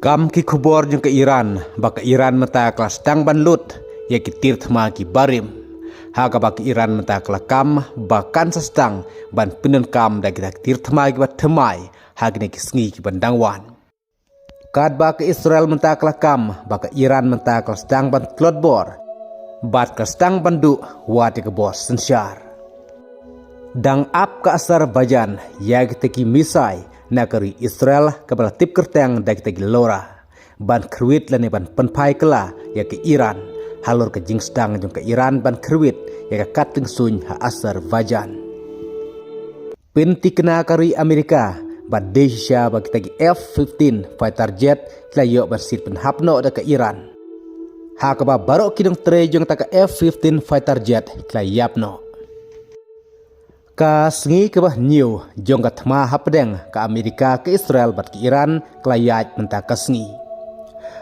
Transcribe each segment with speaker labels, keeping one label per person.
Speaker 1: Kam ki khubor jung ke Iran, baka Iran mata kelas tang banlut, ya ki tirthma ki barim. Haga baka Iran mata kela kam, bakan sestang, ban pinun kam da kita tirthma ki bat themai, hagne ki sngi ki bandangwan. Kad baka Israel mata kela kam, baka Iran mata kelas tang ban klotbor, bat kelas tang bandu, wati ke bos sensyar. Dang ap ka Azerbaijan, ya kita ki misai, nakari Israel kepala tip kerteng dak tegi lora ban kerwit lane ban penpai kela ya ke Iran halur ke jingstang jong ke Iran ban kerwit ya ke kating sun ha Azerbaijan pinti kena kari Amerika ban desha bagi tegi F-15 fighter jet kela yok ban sit pen hapno dak ke Iran ha ka ba barok kidong tre jong ta ke F-15 fighter jet kela yapno ka sengi ke bah new jong ka thma hapdeng ka Amerika ke Israel bat ke Iran klayat menta ka sengi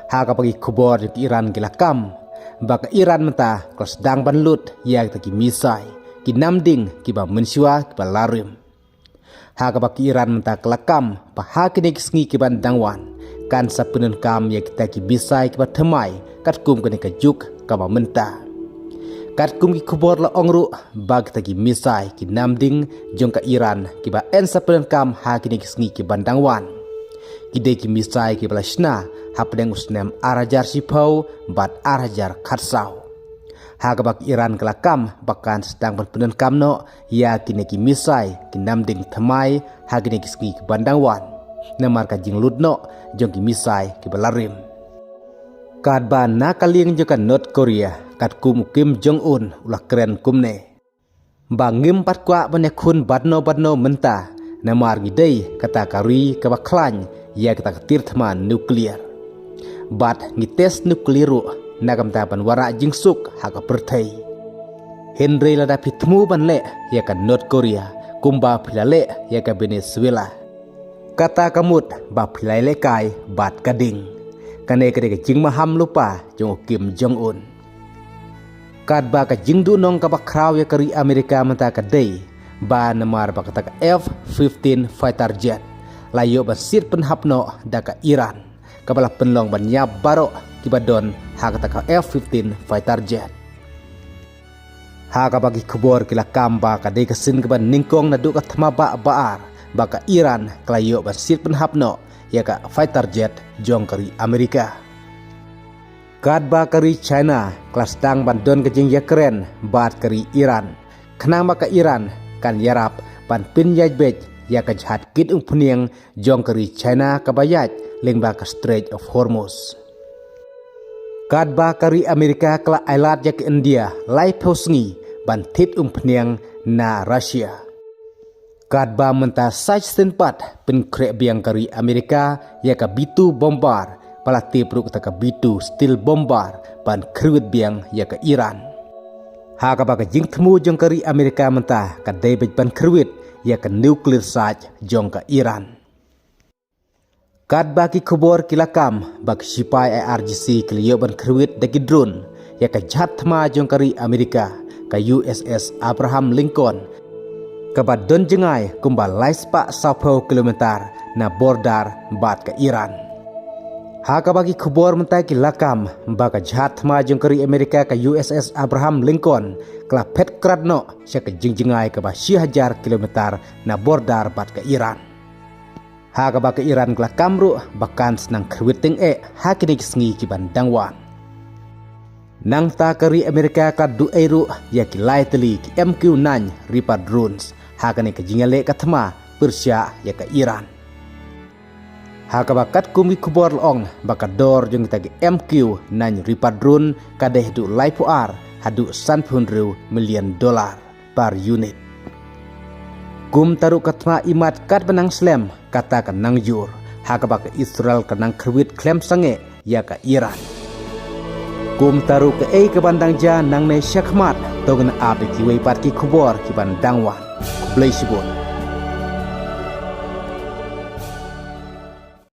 Speaker 1: ha ka pagi khubor ke Iran gila kam ba ka Iran menta ko sedang banlut ya ta ki misai ki namding ki ba mensyua ki ba larim ha ka ba ki Iran menta kelakam ba ha ki ne sengi ki ban dangwan kan sapunun kam ya kita ki bisai ki ba thmai kat kum ke ne ka juk ka ba menta kat kum ki khubor la ongru bag tagi misai ki namding jong ka Iran ki ba en sapen kam ha ki ni sngi ki bandangwan ki de ki misai ki balashna hapdeng usnem arajar sipau bat arajar khatsau ha ka bak Iran kala kam bakan sedang berpenen kamno ya ki ne ki misai ki namding thamai ha ki ni sngi ki bandangwan namar ka jing ludno jong ki misai ki balarim kad ban nakaling jong ka North Korea kat kum Kim Jong Un ulah keren kumne bangim pat kwa bane khun badno menta namar ngidei kata kari ka baklan ya kata tirthma nuklear bat ngites nuklearu nagam ta ban wara jingsuk ha ka perthai Henry lada pitmu ban le ya ka North Korea kumba philale ya ka Venezuela kata kamut ba philale kai bat kading kane kade ka jing maham lupa jong Kim Jong Un kad ba ka jingdu nong ka bakraw ya kari Amerika menta ka day ba namar ba ka F-15 fighter jet layo ba sir pen hapno da ka Iran ka bala penlong ban nyap baro kibadon ha ka F-15 fighter jet ha ka bagi khubor kila kamba ka day ka sin ka ban ningkong na du ka thma ba baar ba ka Iran klayo ba sir pen hapno ya ka fighter jet jong kari Amerika kad ba kari China kelas dang bandon ke jing yakren bat kari Iran kenang ba ka Iran kan yarap ban pin yajbej ya ka jhat kit puniang jong kari China ka bayat leng ba ka Strait of Hormuz kad ba kari Amerika kala ailat ya ke India lai posngi ban tit puniang na Russia kad ba menta saj senpat pin krek biang kari Amerika ya ka bitu bombar pala tipruk taka bitu steel bombar ban krewit biang ya ke Iran ha ka ba ka jing thmu jong kari Amerika menta ka debej ban krewit ya ke nuclear saj jong ka Iran kad ba ki khubor kilakam ba sipai IRGC kliyo ban krewit dagi drone ya ka jhat thma jong kari Amerika ka USS Abraham Lincoln ka ba don jengai kumba laispa 10 kilometer na bordar bat ka Iran ha ka bagi khubor mentai ki lakam ba ka jhat ma jong kari Amerika ka USS Abraham Lincoln kala phet kradno sya ka jingjengai ka ba 1000 kilometer na bordar bat ka Iran ha ka ba ka Iran kala kamru bakan snang khwiting ha ki sngi ki bandangwan nang ta kari Amerika ka du eru ya ki lightly ki MQ-9 Reaper drones ha ka ne ka jingale ka thma Persia ya ka Iran ha ka bakat kumi khubor long bakador jong tagi MQ-9 Reaper drone kadeh du laipuar hadu $100 million per unit kum taru katma imat kat benang slam kata kanang jur ha ka bak Israel kanang krwit klem sange ya ka Iran kum taru ke bandang ja nang ne syakmat togen abe ki wei pat ki khubor ki bandangwan blai sibon